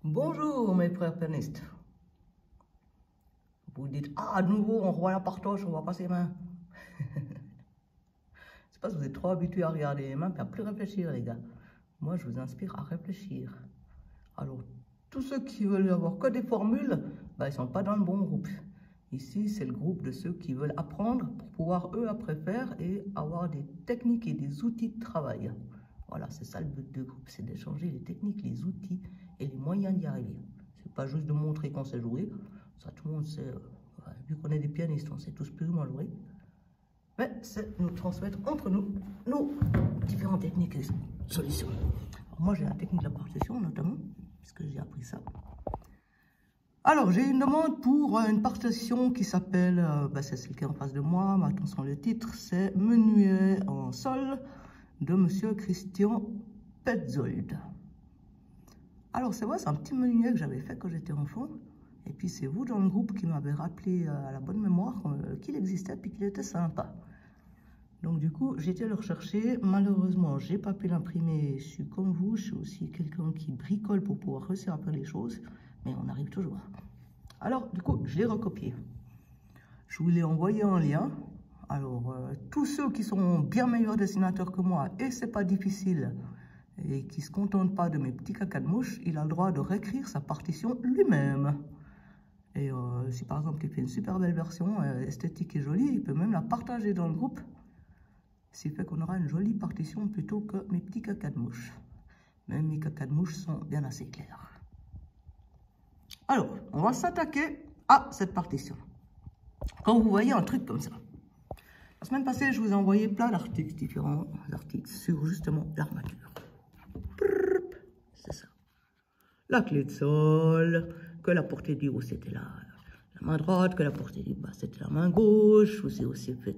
Bonjour mes frères pianistes. Vous dites, ah, à nouveau, on revoit la partoche, on va passer les mains. C'est parce que vous êtes trop habitués à regarder les mains et à plus réfléchir, les gars. Moi, je vous inspire à réfléchir. Alors, tous ceux qui veulent avoir que des formules, bah, ils ne sont pas dans le bon groupe. Ici, c'est le groupe de ceux qui veulent apprendre pour pouvoir, eux, après faire et avoir des techniques et des outils de travail. Voilà, c'est ça le but du groupe, c'est d'échanger les techniques, les outils et les moyens d'y arriver. C'est pas juste de montrer qu'on sait jouer, ça tout le monde sait, vu qu'on est des pianistes, on sait tous plus ou moins jouer. Mais c'est nous transmettre entre nous nos différentes techniques et solutions. Alors moi j'ai la technique de la partition notamment, puisque j'ai appris ça. Alors j'ai une demande pour une partition qui s'appelle, c'est celle qui est en face de moi, mais attention le titre, c'est Menuet en sol de Monsieur Christian Petzold. Alors c'est vrai, c'est un petit menuet que j'avais fait quand j'étais enfant. Et puis c'est vous dans le groupe qui m'avez rappelé à la bonne mémoire qu'il existait et qu'il était sympa. Donc du coup, j'ai été le rechercher. Malheureusement, j'ai pas pu l'imprimer. Je suis comme vous, je suis aussi quelqu'un qui bricole pour pouvoir réussir à faire les choses. Mais on arrive toujours. Alors du coup, je l'ai recopié. Je vous l'ai envoyé en lien. Alors, tous ceux qui sont bien meilleurs dessinateurs que moi, et c'est pas difficile, et qui ne se contentent pas de mes petits cacas de mouche, il a le droit de réécrire sa partition lui-même. Et si par exemple il fait une super belle version, esthétique et jolie, il peut même la partager dans le groupe, ce qui fait qu'on aura une jolie partition plutôt que mes petits cacas de mouche. Même mes cacas de mouche sont bien assez clairs. Alors, on va s'attaquer à cette partition. Quand vous voyez un truc comme ça, la semaine passée, je vous ai envoyé plein d'articles, différents articles sur justement l'armature. C'est ça. La clé de sol, que la portée du haut c'était la main droite, que la portée du bas c'était la main gauche. Je vous ai aussi fait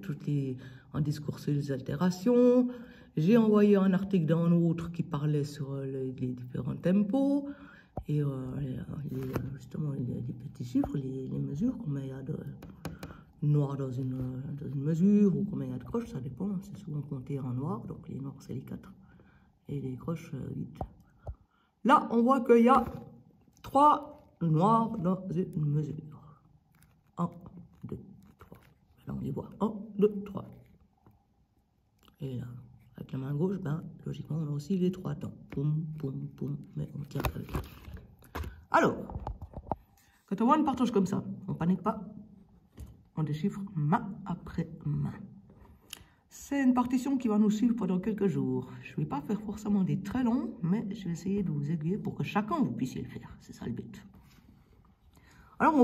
un discours sur les altérations. J'ai envoyé un article d'un autre qui parlait sur les différents tempos. Et justement, il y a des petits chiffres, les mesures, combien il y a de noir dans une mesure, ou combien il y a de croches, ça dépend. C'est souvent compté en noir, donc les noirs c'est les 4 et les croches 8. Là, on voit qu'il y a 3 noirs dans une mesure. 1, 2, 3. Là, on les voit. 1, 2, 3. Et là, avec la main gauche, logiquement, on a aussi les 3 temps. Poum, poum, poum. Mais on tient avec. Alors, quand on voit une partage comme ça, on ne panique pas. On déchiffre main après main. C'est une partition qui va nous suivre pendant quelques jours. Je ne vais pas faire forcément des très longs, mais je vais essayer de vous aiguiller pour que chacun vous puissiez le faire. C'est ça le but. Alors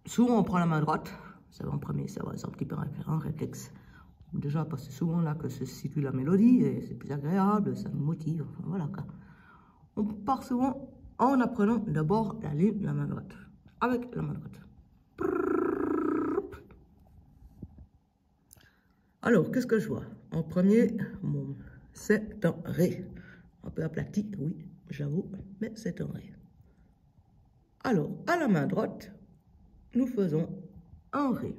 souvent on prend la main droite. Ça va en premier, ça va, c'est un petit peu un réflexe. Déjà parce que c'est souvent là que se situe la mélodie et c'est plus agréable, ça nous motive. Enfin voilà quoi. On part souvent en apprenant d'abord la ligne de la main droite. Avec la main droite. Alors, qu'est-ce que je vois? En premier, c'est un Ré. Un peu aplati, oui, j'avoue, mais c'est un Ré. Alors, à la main droite, nous faisons un Ré.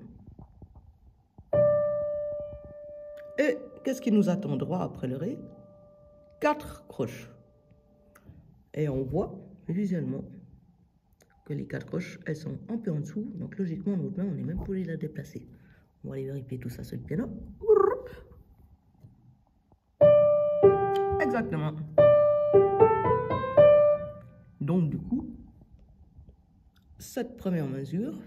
Et qu'est-ce qui nous attend droit après le Ré? 4 croches. Et on voit visuellement que les 4 croches, elles sont un peu en dessous. Donc, logiquement, notre main, on n'est même pas obligé de la déplacer. On va aller vérifier tout ça sur le piano. Exactement. Donc, du coup, cette première mesure,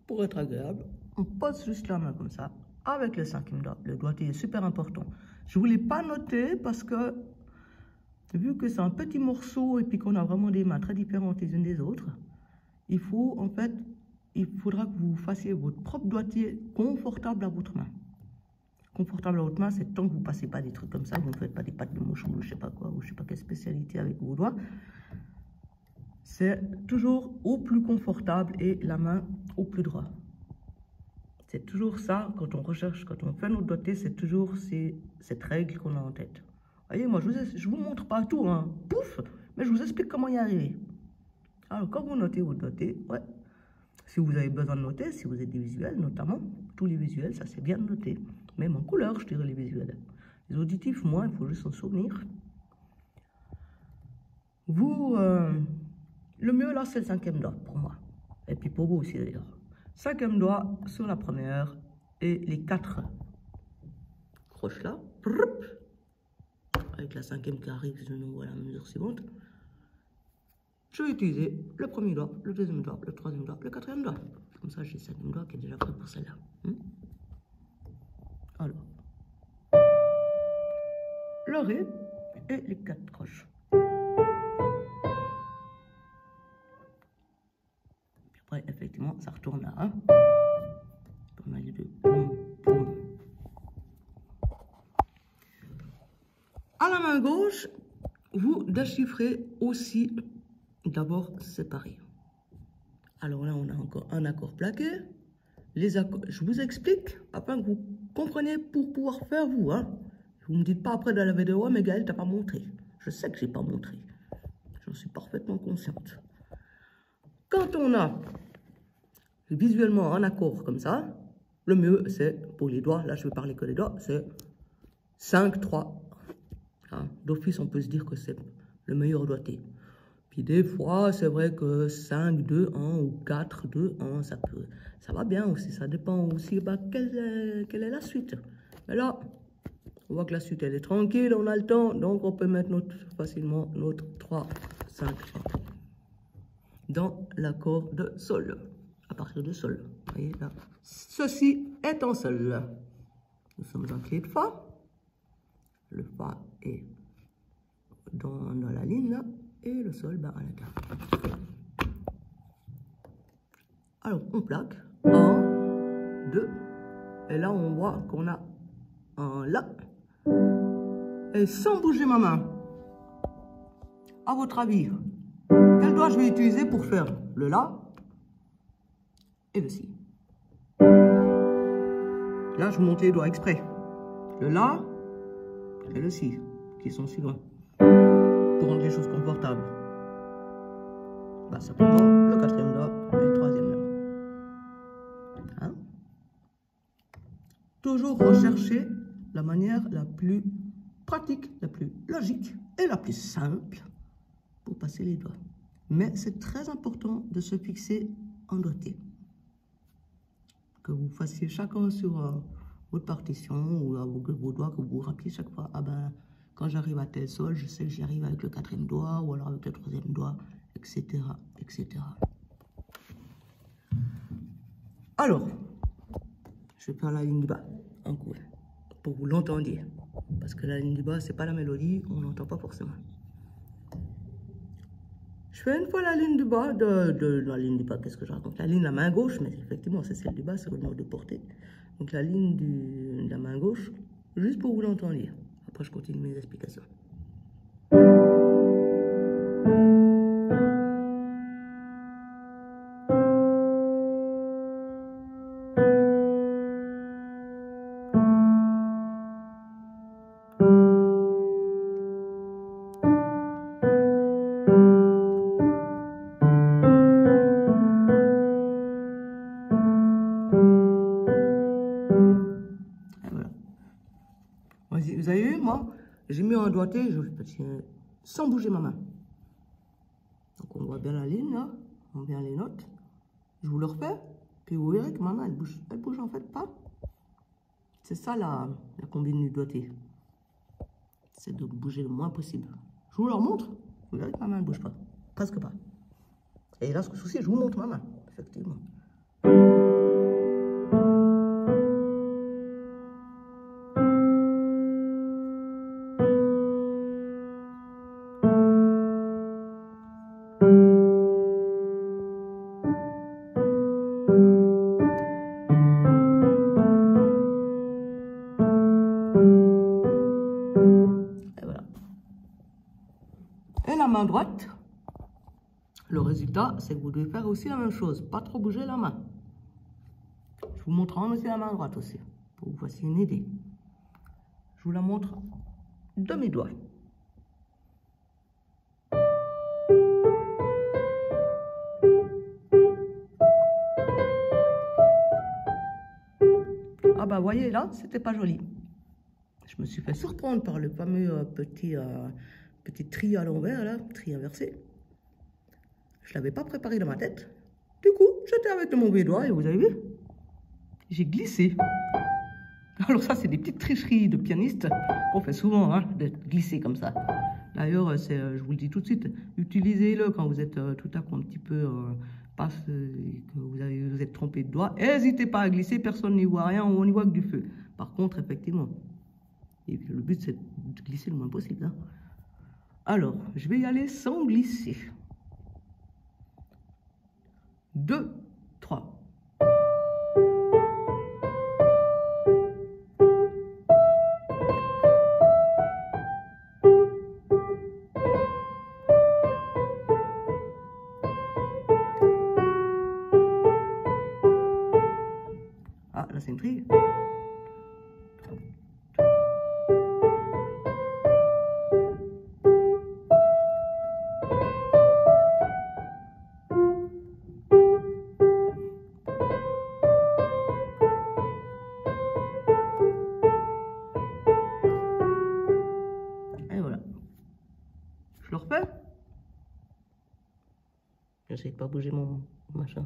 pour être agréable, on pose juste la main comme ça, avec le 5e doigt. Le doigté est super important. Je ne vous l'ai pas noté parce que, vu que c'est un petit morceau et puis qu'on a vraiment des mains très différentes les unes des autres, il faudra que vous fassiez votre propre doigté confortable à votre main. Confortable à votre main, c'est tant que vous ne passez pas des trucs comme ça, vous ne faites pas des pattes de mouche ou je ne sais pas quoi, ou je ne sais pas quelle spécialité avec vos doigts. C'est toujours au plus confortable et la main au plus droit. C'est toujours ça, quand on recherche, quand on fait notre doigté, c'est toujours cette règle qu'on a en tête. Vous voyez, moi, je ne vous montre pas tout, hein, pouf, mais je vous explique comment y arriver. Alors, quand vous notez votre doigté, ouais, si vous avez besoin de noter, si vous êtes des visuels, notamment, tous les visuels, ça c'est bien de noter. Même en couleur, je dirais les visuels. Les auditifs, moins, il faut juste s'en souvenir. Vous, le mieux là, c'est le 5e doigt pour moi. Et puis pour vous aussi d'ailleurs. 5e doigt sur la première et les 4 croches là. Avec la 5e qui arrive, je nous vois la mesure suivante. Je vais utiliser le 1er doigt, le 2e doigt, le 3e doigt, le 4e doigt. Comme ça, j'ai le 5e doigt qui est déjà prêt pour celle-là. Alors, le Ré et les 4 croches. Puis après, effectivement, ça retourne à 1. On a les deux. À la main gauche, vous déchiffrez aussi d'abord séparé. Alors là, on a encore un accord plaqué. Les accords, je vous explique afin que vous compreniez pour pouvoir faire vous. Vous ne me dites pas après dans la vidéo, mais Gaël, tu n'as pas montré. Je sais que je n'ai pas montré. J'en suis parfaitement consciente. Quand on a visuellement un accord comme ça, le mieux, c'est pour les doigts, là je vais parler que des doigts, c'est 5, 3. D'office, on peut se dire que c'est le meilleur doigté. Puis des fois, c'est vrai que 5, 2, 1 ou 4, 2, 1, ça va bien aussi. Ça dépend aussi quelle est la suite. Mais là, on voit que la suite, elle est tranquille, on a le temps. Donc, on peut mettre facilement notre 3, 5, 1 dans l'accord de Sol. À partir de Sol. Vous voyez là. Ceci est en Sol. Nous sommes en clé de Fa. Le Fa est dans la ligne là. Et le Sol, à l'intérieur. Alors, on plaque. 1, 2. Et là, on voit qu'on a un La. Et sans bouger ma main, à votre avis, quel doigt je vais utiliser pour faire le La et le Si? Là, je monte les doigts exprès. Le La et le Si, qui sont suivants. Pour rendre les choses confortables. Simplement le 4e doigt et le 3e doigt. Toujours rechercher la manière la plus pratique, la plus logique et la plus simple pour passer les doigts. Mais c'est très important de se fixer en doigté. Que vous fassiez chacun sur votre partition ou vos doigts, que vous rappeliez chaque fois. Quand j'arrive à tel sol, je sais que j'y arrive avec le 4e doigt ou alors avec le 3e doigt, etc., etc. Alors, je vais faire la ligne du bas, un coup, pour que vous l'entendiez. Parce que la ligne du bas, c'est pas la mélodie, on n'entend pas forcément. Je fais une fois la ligne du bas, la ligne du bas, qu'est-ce que je raconte? La ligne de la main gauche, mais effectivement, c'est celle du bas, c'est le mode de portée. Donc la ligne de la main gauche, juste pour que vous l'entendiez. Après, je continue mes explications. Vous avez vu, moi, j'ai mis un doigté, sans bouger ma main. Donc on voit bien la ligne, là, on voit bien les notes. Je vous le refais, puis vous verrez que ma main, elle bouge en fait pas. C'est ça la combine du doigté. C'est de bouger le moins possible. Je vous le remontre, vous verrez que ma main ne bouge pas, presque pas. Et là, ce souci, je vous montre ma main, effectivement. Et la main droite, le résultat, c'est que vous devez faire aussi la même chose, pas trop bouger la main. Je vous montre aussi la main droite aussi, pour que vous fassiez une idée. Je vous la montre de mes doigts. Ah bah voyez là, c'était pas joli. Je me suis fait surprendre par le fameux Petit tri à l'envers, là, tri inversé. Je ne l'avais pas préparé dans ma tête. Du coup, j'étais avec le mauvais doigt et vous avez vu, j'ai glissé. Alors ça, c'est des petites tricheries de pianiste qu'on fait souvent, hein, de glisser comme ça. D'ailleurs, je vous le dis tout de suite, utilisez-le quand vous êtes tout à coup un petit peu, que vous êtes trompé de doigt. N'hésitez pas à glisser, personne n'y voit rien, on n'y voit que du feu. Par contre, effectivement, et le but c'est de glisser le moins possible. Hein. Alors, je vais y aller sans glisser. 2, 3. Ah, là c'est une tri. Et voilà. Je le refais. J'essaie de pas bouger mon machin.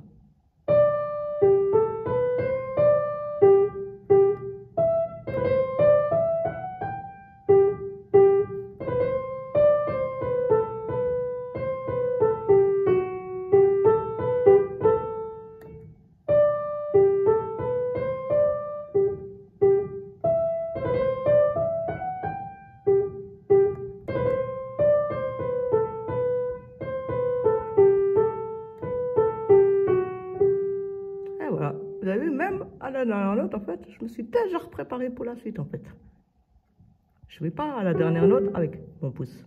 Voilà, vous avez vu, même à la dernière note, en fait, je me suis déjà préparé pour la suite, en fait. Je ne vais pas à la dernière note avec mon pouce.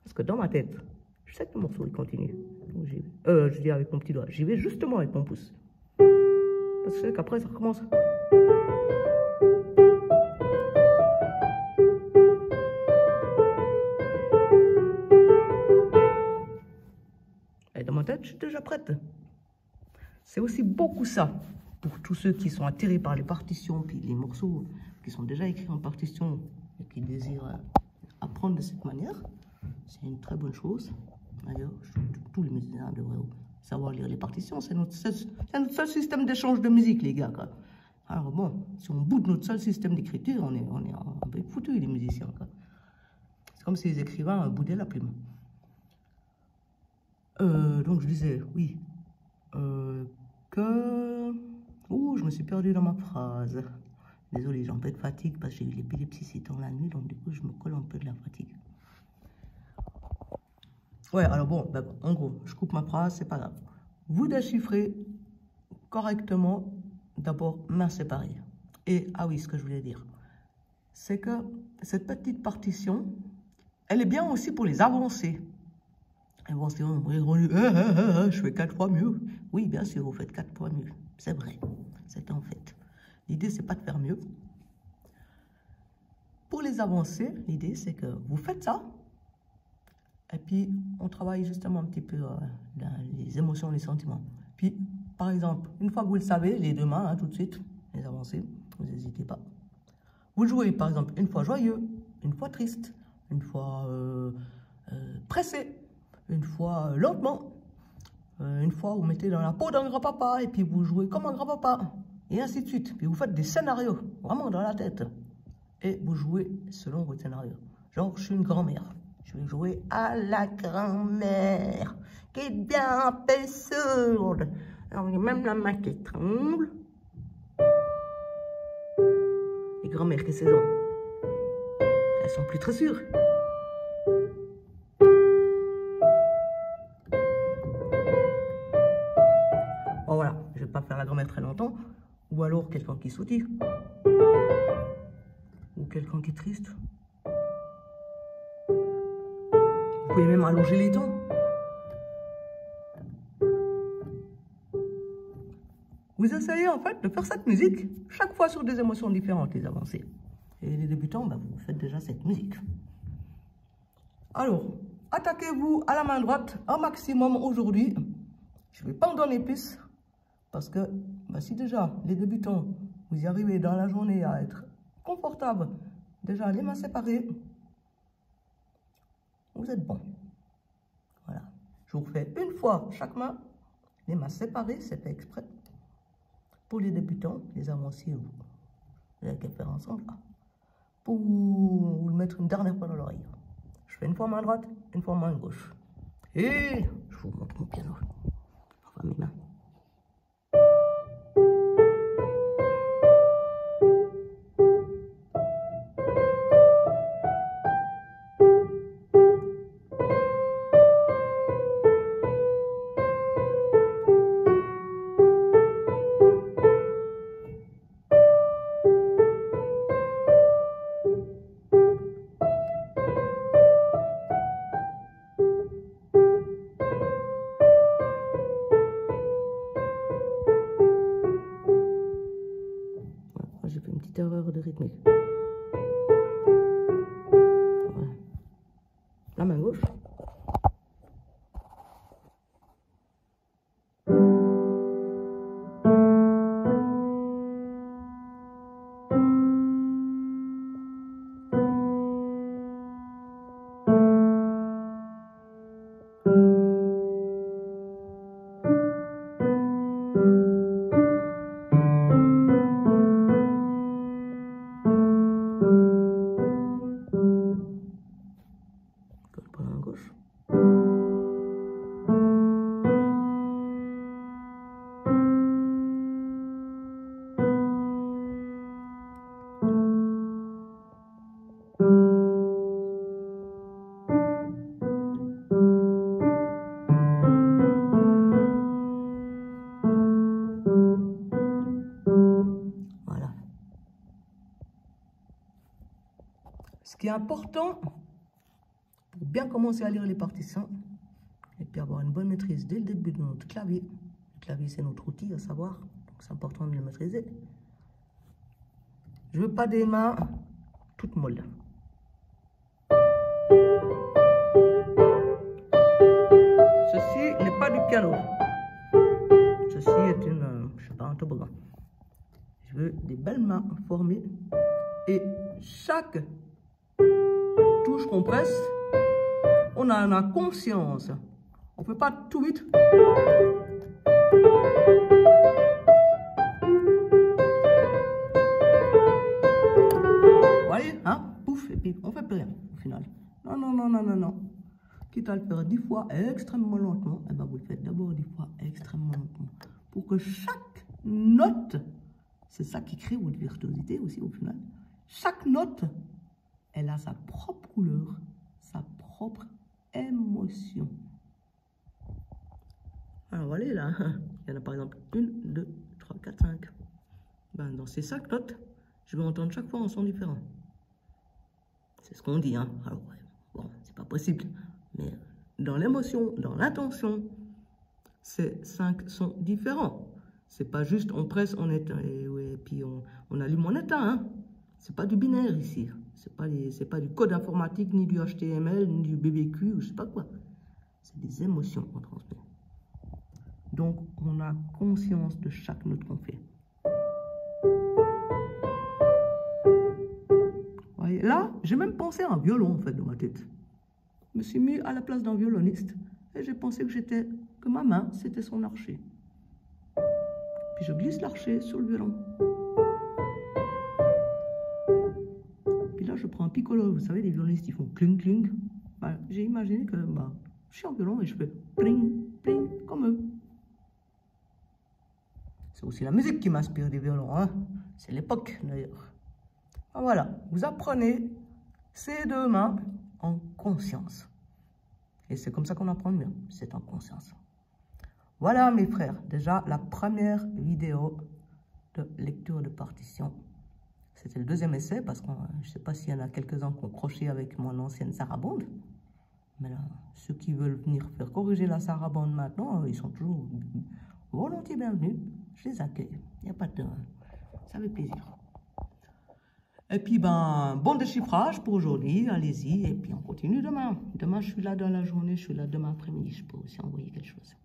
Parce que dans ma tête, je sais que le morceau, il continue. Donc, je dis avec mon petit doigt, j'y vais justement avec mon pouce. Parce que je sais qu'après, ça recommence. Et dans ma tête, je suis déjà prête. C'est aussi beaucoup ça, pour tous ceux qui sont attirés par les partitions, puis les morceaux qui sont déjà écrits en partition et qui désirent apprendre de cette manière. C'est une très bonne chose. D'ailleurs, tous les musiciens devraient savoir lire les partitions. C'est notre seul système d'échange de musique, les gars. Quoi. Alors bon, si on boude notre seul système d'écriture, on est un peu foutus, les musiciens. C'est comme si les écrivains boudaient la plume. Donc je disais, oui, je me suis perdu dans ma phrase. Désolé, j'ai un peu de fatigue parce que j'ai eu l'épilepsie ces temps la nuit, donc du coup, je me colle un peu de la fatigue. Ouais, alors bon, en gros, je coupe ma phrase, c'est pas grave. Vous déchiffrez correctement, d'abord, main séparée. Et, ah oui, ce que je voulais dire, c'est que cette petite partition, elle est bien aussi pour les avancées. Avancées, je fais 4 fois mieux. Oui, bien sûr, vous faites 4 fois mieux. C'est vrai, c'est un fait. L'idée, c'est pas de faire mieux. Pour les avancées, l'idée, c'est que vous faites ça. Et puis, on travaille justement un petit peu dans les émotions, les sentiments. Puis, par exemple, une fois que vous le savez, les deux mains, hein, tout de suite, les avancées, vous n'hésitez pas. Vous jouez, par exemple, une fois joyeux, une fois triste, une fois pressé, une fois lentement, une fois vous mettez dans la peau d'un grand-papa et puis vous jouez comme un grand-papa, et ainsi de suite. Puis vous faites des scénarios, vraiment dans la tête. Et vous jouez selon votre scénario. Genre, je suis une grand-mère. Je vais jouer à la grand-mère, qui est bien un peu sourde. Alors, il y a même la main qui tremble. Les grand-mères, qu'est-ce qu'elles ont? Elles sont plus très sûres. Bon, voilà, je ne vais pas faire la grand-mère très longtemps. Ou alors quelqu'un qui sautille. Ou quelqu'un qui est triste. Vous pouvez même allonger les temps. Vous essayez en fait de faire cette musique chaque fois sur des émotions différentes, les avancées. Et les débutants, ben, vous faites déjà cette musique. Alors, attaquez-vous à la main droite un maximum aujourd'hui. Je ne vais pas en donner plus. Parce que ben, si déjà les débutants, vous y arrivez dans la journée à être confortable, déjà les mains séparées, vous êtes bon. Voilà. Je vous fais une fois chaque main, les mains séparées, c'est fait exprès. Pour les débutants, les avanciers, vous n'avez qu'à faire ensemble. Là. Pour vous le mettre une dernière fois dans l'oreille. Je fais une fois main droite, une fois main gauche. Et je vous montre mon piano. Enfin, mes mains. J'ai fait une petite erreur de rythmique. Voilà. La main gauche. Pour la main gauche. Voilà. Ce qui est important, pour bien commencer à lire les partitions, et puis avoir une bonne maîtrise dès le début de notre clavier. Le clavier, c'est notre outil à savoir, donc c'est important de le maîtriser. Je veux pas des mains toutes molles. Ceci n'est pas du piano. Ceci est je sais pas, un toboggan. Je veux des belles mains formées et chaque touche qu'on presse, on en a conscience. On ne fait pas tout vite. Vous voyez, hein? Pouf, et puis on fait plus rien au final. Non, non, non, non, non, non. Quitte à le faire 10 fois extrêmement lentement, eh ben vous le faites d'abord 10 fois extrêmement lentement. Pour que chaque note, c'est ça qui crée votre virtuosité aussi au final. Chaque note, elle a sa propre couleur, sa propre émotion. Alors voilà, là, il y en a par exemple 1, 2, 3, 4, 5. Ben, dans ces 5 notes, je vais entendre chaque fois un son différent. C'est ce qu'on dit, hein. Alors, bon, c'est pas possible. Mais dans l'émotion, dans l'intention, ces 5 sons différents. C'est pas juste on presse, on éteint, et puis on allume, on éteint, hein. C'est pas du binaire ici. C'est pas du code informatique, ni du HTML, ni du BBQ, ou je sais pas quoi. C'est des émotions qu'on transmet. Donc, on a conscience de chaque note qu'on fait. Vous voyez, là, j'ai même pensé à un violon, en fait, dans ma tête. Je me suis mis à la place d'un violoniste, et j'ai pensé que ma main, c'était son archet. Puis je glisse l'archet sur le violon. Puis là, je prends un piccolo. Vous savez, les violonistes, ils font cling, cling. Ben, j'ai imaginé que je suis en violon et je fais pling, pling, comme eux. C'est aussi la musique qui m'inspire des violons, hein. C'est l'époque, d'ailleurs. Voilà, vous apprenez ces 2 mains en conscience. Et c'est comme ça qu'on apprend mieux, c'est en conscience. Voilà, mes frères, déjà la première vidéo de lecture de partition. C'était le 2e essai, parce que je ne sais pas s'il y en a quelques-uns qui ont croché avec mon ancienne sarabande. Mais là, ceux qui veulent venir faire corriger la sarabande maintenant, ils sont toujours volontiers bienvenus. Je les accueille. Il n'y a pas de... Ça fait plaisir. Et puis, bon déchiffrage pour aujourd'hui. Allez-y. Et puis, on continue demain. Demain, je suis là dans la journée. Je suis là demain après-midi. Je peux aussi envoyer quelque chose.